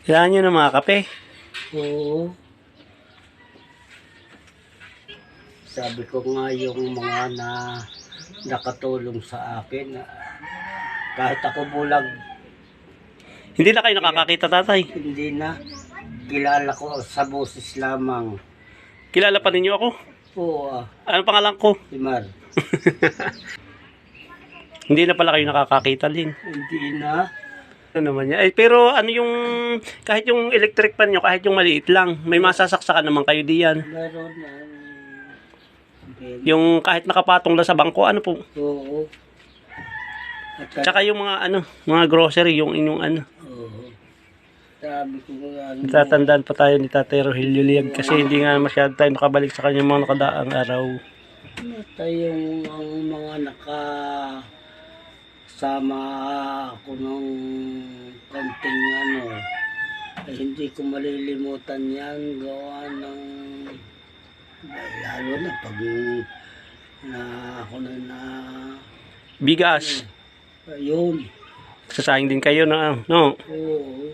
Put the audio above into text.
Kailangan nyo ng mga kape. Oo. Sabi ko nga yung mga nakatulong sa akin, kahit ako bulag, Hindi na kayo nakakakita, tatay. hindi na. Kilala ko sa boses lamang. Kilala pa ninyo ako. Oo, Ano pangalan ko? si Mar. Hindi na pala kayo nakakakita din. Hindi na. Ano naman yan? Pero ano yung, kahit yung electric pan nyo, kahit yung maliit lang, may masasaksakan naman kayo diyan. Meron na. Yung kahit nakapatong lang sa bangko, ano po? Oo. At Tsaka yung mga grocery, yung inyong oo. Sabi ko nga, Natatandaan pa tayo ni Tatay Rogelio Liag kasi hindi nga masyado tayo nakabalik sa kanyang mga nakadaang araw. tayong ang mga nakasama ako ng konting ay hindi ko malilimutan yan, gawa ng lalo na pag ako na Bigas. ayun. Sasayang din kayo na, no? Oo.